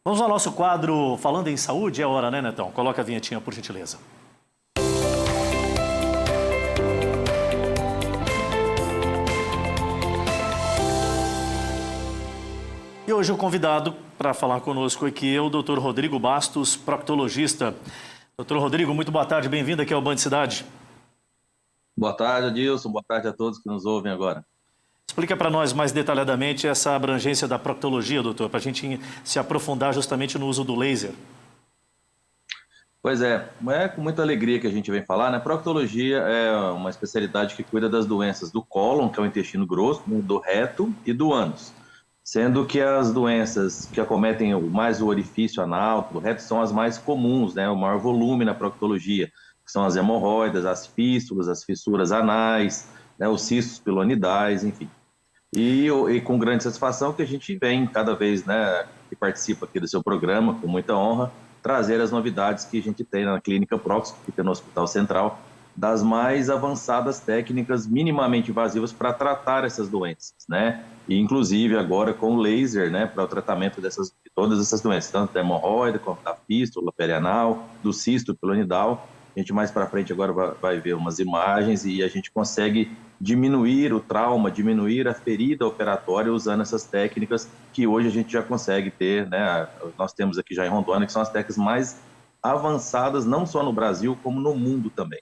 Vamos ao nosso quadro Falando em Saúde. É hora, né, Netão? Coloca a vinhetinha, por gentileza. E hoje o convidado para falar conosco aqui é o Dr. Rodrigo Bastos, proctologista. Dr. Rodrigo, muito boa tarde, bem-vindo aqui ao Band Cidade. Boa tarde, Adilson. Boa tarde a todos que nos ouvem agora. Explica para nós mais detalhadamente essa abrangência da proctologia, doutor, para a gente se aprofundar justamente no uso do laser. Pois é com muita alegria que a gente vem falar, né? Proctologia é uma especialidade que cuida das doenças do cólon, que é o intestino grosso, do reto e do ânus. Sendo que as doenças que acometem mais o orifício anal, do reto, são as mais comuns, né? O maior volume na proctologia, que são as hemorroidas, as fístulas, as fissuras anais, né? Os cistos pilonidais, enfim. E com grande satisfação que a gente vem cada vez, né, que participa aqui do seu programa, com muita honra, trazer as novidades que a gente tem na Clínica Prox, que fica no Hospital Central, das mais avançadas técnicas minimamente invasivas para tratar essas doenças, né? E inclusive agora com laser, né, para o tratamento de todas essas doenças, tanto da hemorroida, como da fístula perianal, do cisto pilonidal. A gente mais para frente agora vai ver umas imagens e a gente consegue diminuir o trauma, diminuir a ferida operatória usando essas técnicas que hoje a gente já consegue ter, né? Nós temos aqui já em Rondônia, que são as técnicas mais avançadas, não só no Brasil, como no mundo também.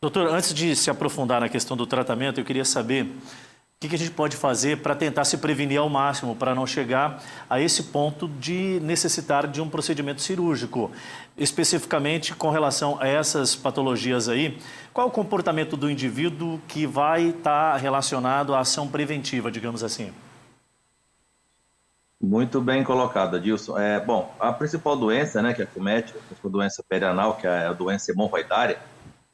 Doutor, antes de se aprofundar na questão do tratamento, eu queria saber o que a gente pode fazer para tentar se prevenir ao máximo, para não chegar a esse ponto de necessitar de um procedimento cirúrgico. Especificamente com relação a essas patologias aí, qual é o comportamento do indivíduo que vai estar relacionado à ação preventiva, digamos assim? Muito bem colocado, Adilson. Bom, a principal doença, né, que acomete, a doença perianal, que é a doença hemorroidária,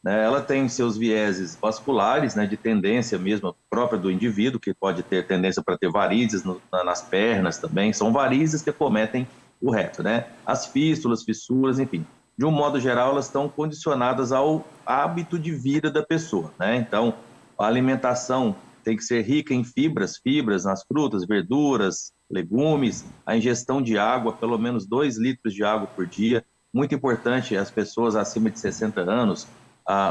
né, ela tem seus vieses vasculares, né, de tendência mesmo própria do indivíduo, que pode ter tendência para ter varizes nas pernas também. São varizes que acometem o reto, né? As fístulas, fissuras, enfim. De um modo geral, elas estão condicionadas ao hábito de vida da pessoa, né? Então, a alimentação tem que ser rica em fibras nas frutas, verduras, legumes, a ingestão de água, pelo menos 2 litros de água por dia. Muito importante, as pessoas acima de 60 anos,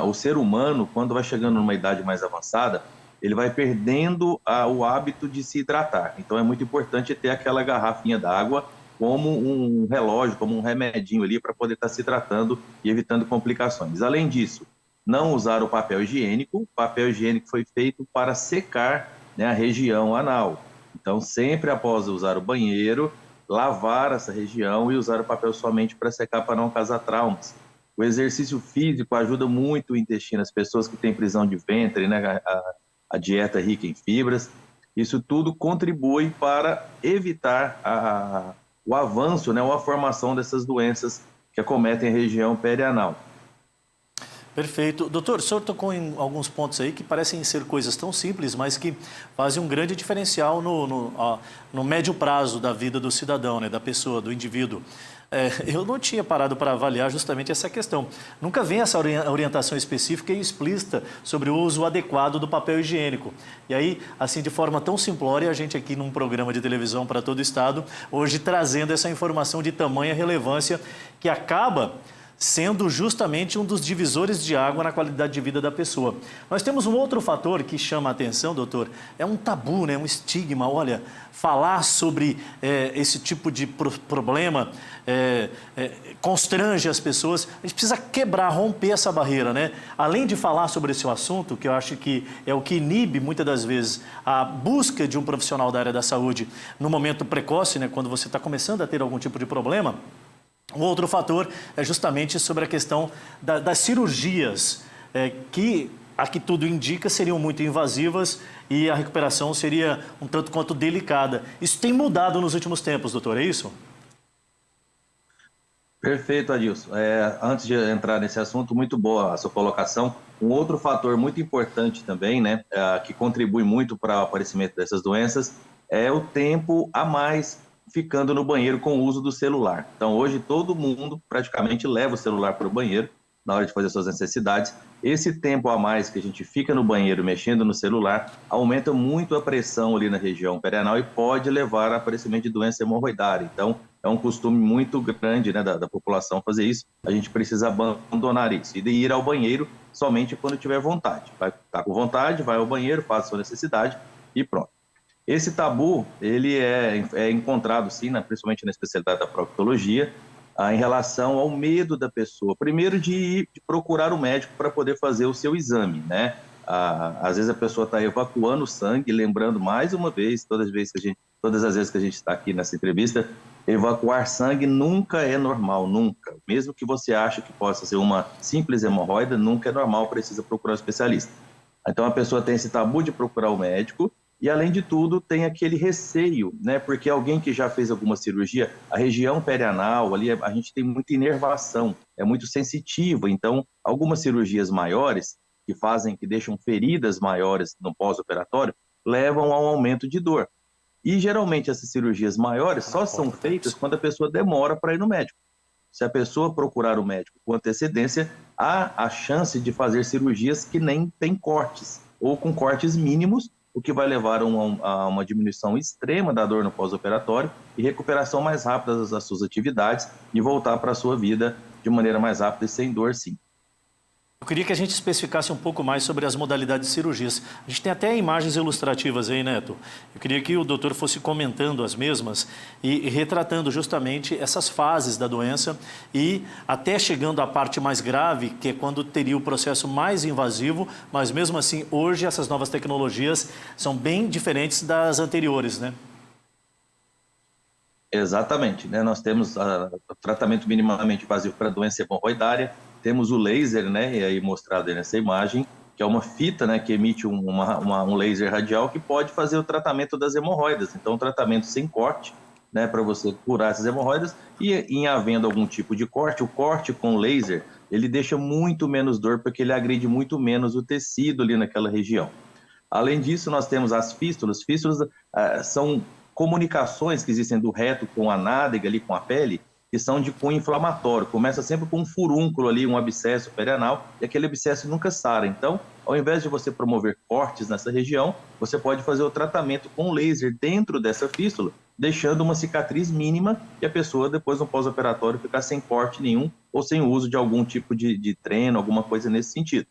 o ser humano, quando vai chegando numa idade mais avançada, ele vai perdendo o hábito de se hidratar. Então, é muito importante ter aquela garrafinha d'água como um relógio, como um remedinho ali para poder estar se hidratando e evitando complicações. Além disso, não usar o papel higiênico. O papel higiênico foi feito para secar, né, a região anal. Então, sempre após usar o banheiro, lavar essa região e usar o papel somente para secar, para não causar traumas. O exercício físico ajuda muito o intestino, as pessoas que têm prisão de ventre, né, a dieta rica em fibras. Isso tudo contribui para evitar o avanço, né, ou a formação dessas doenças que acometem a região perianal. Perfeito. Doutor, o senhor tocou em alguns pontos aí que parecem ser coisas tão simples, mas que fazem um grande diferencial no médio prazo da vida do cidadão, né, da pessoa, do indivíduo. Eu não tinha parado para avaliar justamente essa questão. Nunca vem essa orientação específica e explícita sobre o uso adequado do papel higiênico. E aí, assim, de forma tão simplória, a gente aqui num programa de televisão para todo o estado, hoje trazendo essa informação de tamanha relevância que acaba sendo justamente um dos divisores de água na qualidade de vida da pessoa. Nós temos um outro fator que chama a atenção, doutor, é um tabu, né? Um estigma. Olha, falar sobre esse tipo de problema constrange as pessoas. A gente precisa quebrar, romper essa barreira, né? Além de falar sobre esse assunto, que eu acho que é o que inibe muitas das vezes a busca de um profissional da área da saúde no momento precoce, né? Quando você está começando a ter algum tipo de problema. Um outro fator é justamente sobre a questão das cirurgias, que, a que tudo indica, seriam muito invasivas e a recuperação seria um tanto quanto delicada. Isso tem mudado nos últimos tempos, doutor, é isso? Perfeito, Adilson. Antes de entrar nesse assunto, muito boa a sua colocação. Um outro fator muito importante também, né, que contribui muito para o aparecimento dessas doenças, é o tempo a mais ficando no banheiro com o uso do celular. Então, hoje, todo mundo praticamente leva o celular para o banheiro, na hora de fazer suas necessidades. Esse tempo a mais que a gente fica no banheiro mexendo no celular aumenta muito a pressão ali na região perianal e pode levar a aparecimento de doença hemorroidária. Então, é um costume muito grande, né, da população fazer isso. A gente precisa abandonar isso e de ir ao banheiro somente quando tiver vontade. Vai estar com vontade, vai ao banheiro, faz a sua necessidade e pronto. Esse tabu, ele é encontrado, sim, principalmente na especialidade da proctologia, em relação ao medo da pessoa. Primeiro, de procurar o médico para poder fazer o seu exame, né? Às vezes a pessoa está evacuando sangue, lembrando mais uma vez, todas as vezes que a gente está aqui nessa entrevista, evacuar sangue nunca é normal, nunca. Mesmo que você ache que possa ser uma simples hemorroida, nunca é normal, precisa procurar um especialista. Então a pessoa tem esse tabu de procurar o médico, e, além de tudo, tem aquele receio, né? Porque alguém que já fez alguma cirurgia, a região perianal, ali a gente tem muita inervação, é muito sensitiva. Então, algumas cirurgias maiores, que deixam feridas maiores no pós-operatório, levam a um aumento de dor. E, geralmente, essas cirurgias maiores só são feitas quando a pessoa demora para ir no médico. Se a pessoa procurar o médico com antecedência, há a chance de fazer cirurgias que nem têm cortes, ou com cortes mínimos, o que vai levar a uma diminuição extrema da dor no pós-operatório e recuperação mais rápida das suas atividades e voltar para a sua vida de maneira mais rápida e sem dor, sim. Eu queria que a gente especificasse um pouco mais sobre as modalidades de cirurgias. A gente tem até imagens ilustrativas aí, Neto. Eu queria que o doutor fosse comentando as mesmas e retratando justamente essas fases da doença e até chegando à parte mais grave, que é quando teria o processo mais invasivo, mas mesmo assim, hoje essas novas tecnologias são bem diferentes das anteriores, né? Exatamente, né? Nós temos o tratamento minimamente invasivo para doença hemorroidária, temos o laser, né? E aí mostrado aí nessa imagem, que é uma fita, né? Que emite um laser radial que pode fazer o tratamento das hemorroidas. Então, um tratamento sem corte, né? Para você curar essas hemorroidas e em havendo algum tipo de corte, o corte com laser, ele deixa muito menos dor porque ele agride muito menos o tecido ali naquela região. Além disso, nós temos as fístulas. Fístulas são comunicações que existem do reto com a nádega, ali com a pele, que são de cunho inflamatório. Começa sempre com um furúnculo ali, um abscesso perianal, e aquele abscesso nunca sara. Então, ao invés de você promover cortes nessa região, você pode fazer o tratamento com laser dentro dessa fístula, deixando uma cicatriz mínima e a pessoa, depois no pós-operatório, ficar sem corte nenhum ou sem uso de algum tipo de treno, alguma coisa nesse sentido.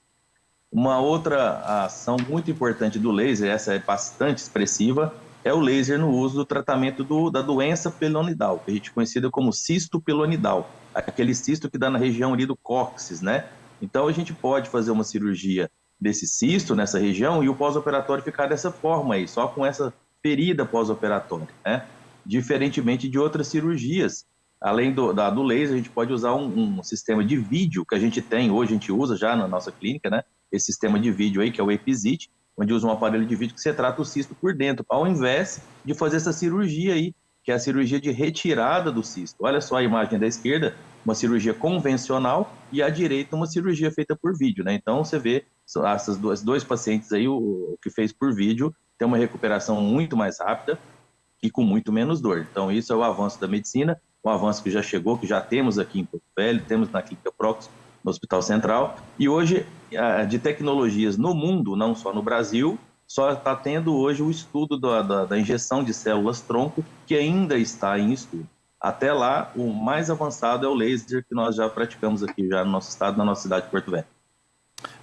Uma outra ação muito importante do laser, essa é bastante expressiva, é o laser no uso do tratamento da doença pilonidal, que a gente conhecida como cisto pilonidal, aquele cisto que dá na região ali do cóccix, né? Então a gente pode fazer uma cirurgia desse cisto nessa região e o pós-operatório ficar dessa forma aí, só com essa ferida pós-operatória, né? Diferentemente de outras cirurgias. Além do laser, a gente pode usar um sistema de vídeo que a gente tem, hoje a gente usa já na nossa clínica, né? Esse sistema de vídeo aí, que é o EpiZit, onde usa um aparelho de vídeo que você trata o cisto por dentro, ao invés de fazer essa cirurgia aí, que é a cirurgia de retirada do cisto. Olha só a imagem da esquerda, uma cirurgia convencional, e à direita uma cirurgia feita por vídeo, né? Então você vê esses dois pacientes aí, o que fez por vídeo, tem uma recuperação muito mais rápida e com muito menos dor. Então isso é o avanço da medicina, um avanço que já chegou, que já temos aqui em Porto Velho, temos na Clínica Proctos, no Hospital Central, e hoje, de tecnologias no mundo, não só no Brasil, só está tendo hoje o estudo da injeção de células-tronco, que ainda está em estudo. Até lá, o mais avançado é o laser, que nós já praticamos aqui já no nosso estado, na nossa cidade de Porto Velho.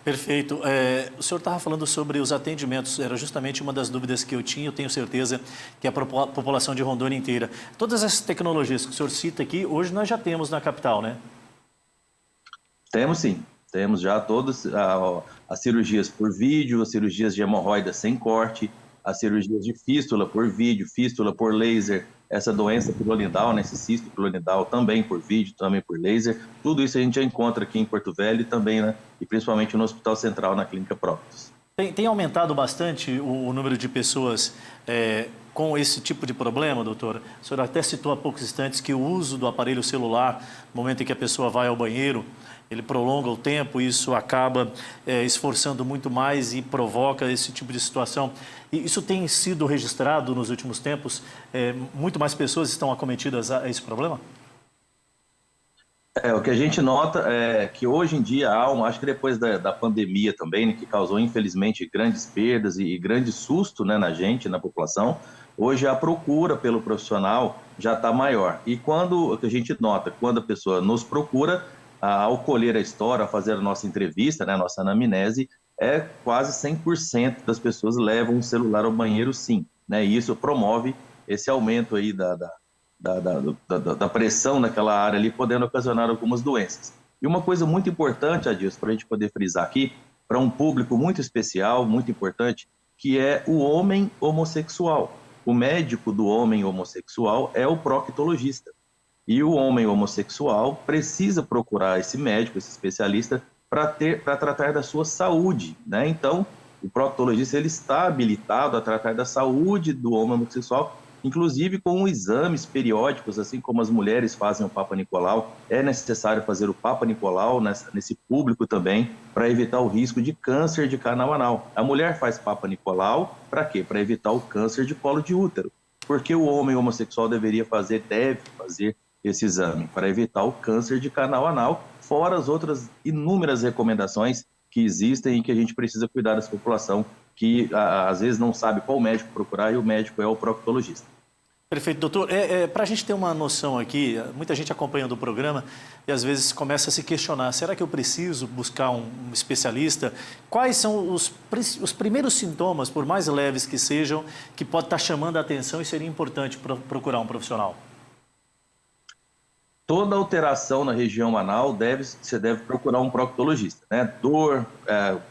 Perfeito. O senhor estava falando sobre os atendimentos, era justamente uma das dúvidas que eu tinha, eu tenho certeza que a população de Rondônia inteira. Todas essas tecnologias que o senhor cita aqui, hoje nós já temos na capital, né? Temos sim, temos já todas as cirurgias por vídeo, as cirurgias de hemorroida sem corte, as cirurgias de fístula por vídeo, fístula por laser, essa doença pilonidal, né, esse cisto pilonidal também por vídeo, também por laser, tudo isso a gente já encontra aqui em Porto Velho e também, né, e principalmente no Hospital Central, na Clínica Proctos. Tem aumentado bastante o número de pessoas com esse tipo de problema, doutor? O senhor até citou há poucos instantes que o uso do aparelho celular, no momento em que a pessoa vai ao banheiro, ele prolonga o tempo, isso acaba esforçando muito mais e provoca esse tipo de situação. E isso tem sido registrado nos últimos tempos? Muito mais pessoas estão acometidas a esse problema? O que a gente nota é que hoje em dia acho que depois da pandemia também, né, que causou infelizmente grandes perdas e grande susto, né, na gente, na população, hoje a procura pelo profissional já está maior. E o que a gente nota, quando a pessoa nos procura, ao colher a história, ao fazer a nossa entrevista, né, a nossa anamnese, quase 100% das pessoas levam o celular ao banheiro, sim, né, e isso promove esse aumento aí da pressão naquela área ali, podendo ocasionar algumas doenças. E uma coisa muito importante, Adilson, para a gente poder frisar aqui, para um público muito especial, muito importante, que é o homem homossexual. O médico do homem homossexual é o proctologista. E o homem homossexual precisa procurar esse médico, esse especialista, para tratar da sua saúde, né? Então, o proctologista ele está habilitado a tratar da saúde do homem homossexual, inclusive com exames periódicos, assim como as mulheres fazem o Papa Nicolau. É necessário fazer o Papa Nicolau nesse público também, para evitar o risco de câncer de canal anal. A mulher faz Papa Nicolau para quê? Para evitar o câncer de colo de útero. Porque o homem homossexual deve fazer esse exame para evitar o câncer de canal anal, fora as outras inúmeras recomendações que existem e que a gente precisa cuidar dessa população que às vezes não sabe qual médico procurar e o médico é o proctologista. Perfeito, doutor. Para a gente ter uma noção aqui, muita gente acompanhando o programa e às vezes começa a se questionar, será que eu preciso buscar um especialista? Quais são os primeiros sintomas, por mais leves que sejam, que pode estar chamando a atenção e seria importante procurar um profissional? Toda alteração na região anal você deve procurar um proctologista, né? Dor,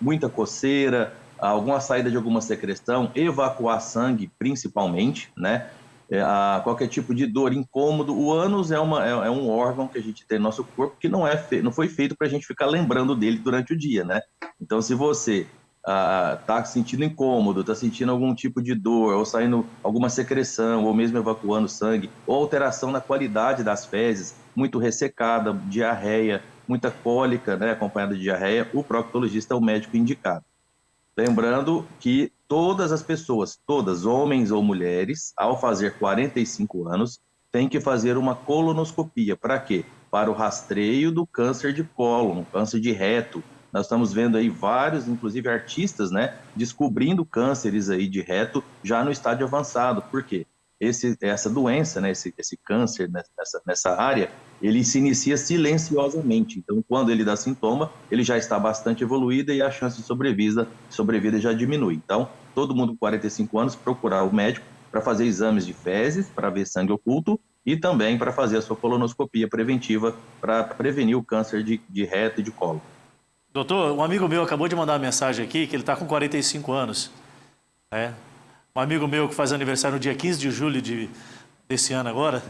muita coceira, alguma saída de alguma secreção, evacuar sangue principalmente, né? Qualquer tipo de dor, incômodo. O ânus é um órgão que a gente tem no nosso corpo que não foi feito para a gente ficar lembrando dele durante o dia, né? Então, se você está sentindo incômodo, está sentindo algum tipo de dor, ou saindo alguma secreção, ou mesmo evacuando sangue, ou alteração na qualidade das fezes, muito ressecada, diarreia, muita cólica, né, acompanhada de diarreia, o proctologista é o médico indicado. Lembrando que todas as pessoas, todas, homens ou mulheres, ao fazer 45 anos, têm que fazer uma colonoscopia. Para quê? Para o rastreio do câncer de cólon, câncer de reto. Nós estamos vendo aí vários, inclusive artistas, né, descobrindo cânceres aí de reto já no estágio avançado. Por quê? Essa doença, né, esse câncer nessa área, ele se inicia silenciosamente. Então, quando ele dá sintoma, ele já está bastante evoluído e a chance de sobrevida já diminui. Então, todo mundo com 45 anos procurar o médico para fazer exames de fezes, para ver sangue oculto e também para fazer a sua colonoscopia preventiva para prevenir o câncer de reto e de colo. Doutor, um amigo meu acabou de mandar uma mensagem aqui que ele está com 45 anos. Um amigo meu que faz aniversário no dia 15 de julho desse ano agora,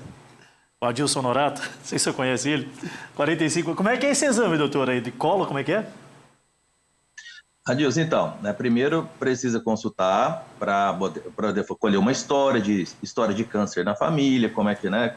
o Adilson Norato, não sei se você conhece ele, 45. Como é que é esse exame, doutor, aí? De colo, como é que é? Adilson, então, né, primeiro precisa consultar para poder colher uma história de câncer na família, como é que, né,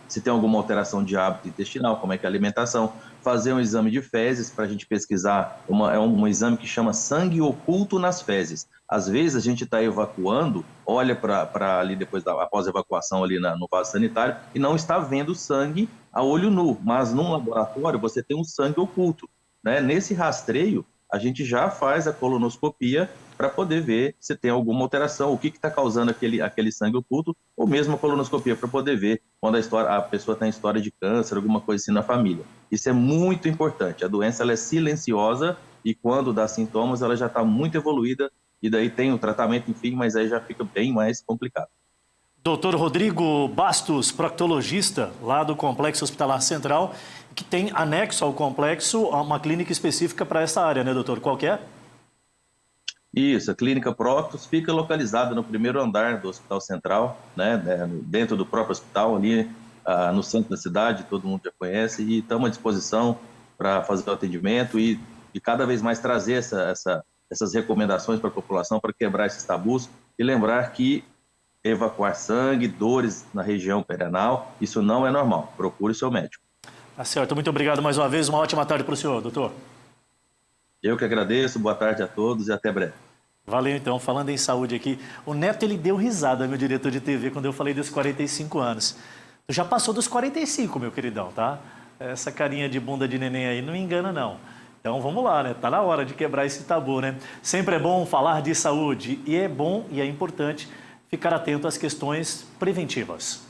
se tem alguma alteração de hábito intestinal, como é que é a alimentação, fazer um exame de fezes para a gente pesquisar, um exame que chama sangue oculto nas fezes. Às vezes a gente está evacuando, olha para ali após a evacuação ali no vaso sanitário e não está vendo sangue a olho nu, mas num laboratório você tem um sangue oculto, né? Nesse rastreio a gente já faz a colonoscopia para poder ver se tem alguma alteração, o que está causando aquele sangue oculto, ou mesmo a colonoscopia para poder ver quando a pessoa tem história de câncer, alguma coisa assim na família. Isso é muito importante. A doença ela é silenciosa e quando dá sintomas ela já está muito evoluída e daí tem o tratamento, enfim, mas aí já fica bem mais complicado. Doutor Rodrigo Bastos, proctologista lá do Complexo Hospitalar Central, que tem anexo ao complexo uma clínica específica para essa área, né, doutor? Qual que é? Isso, a Clínica Proctos fica localizada no primeiro andar do Hospital Central, né, dentro do próprio hospital, ali no centro da cidade, todo mundo já conhece, e estamos à disposição para fazer o atendimento e cada vez mais trazer essas recomendações para a população, para quebrar esses tabus e lembrar que evacuar sangue, dores na região perianal, isso não é normal. Procure seu médico. Tá certo. Muito obrigado mais uma vez. Uma ótima tarde para o senhor, doutor. Eu que agradeço. Boa tarde a todos e até breve. Valeu, então. Falando em saúde aqui, o Neto, ele deu risada, meu diretor de TV, quando eu falei dos 45 anos. Tu já passou dos 45, meu queridão, tá? Essa carinha de bunda de neném aí não me engana, não. Então vamos lá, né? Tá na hora de quebrar esse tabu, né? Sempre é bom falar de saúde e é bom e é importante ficar atento às questões preventivas.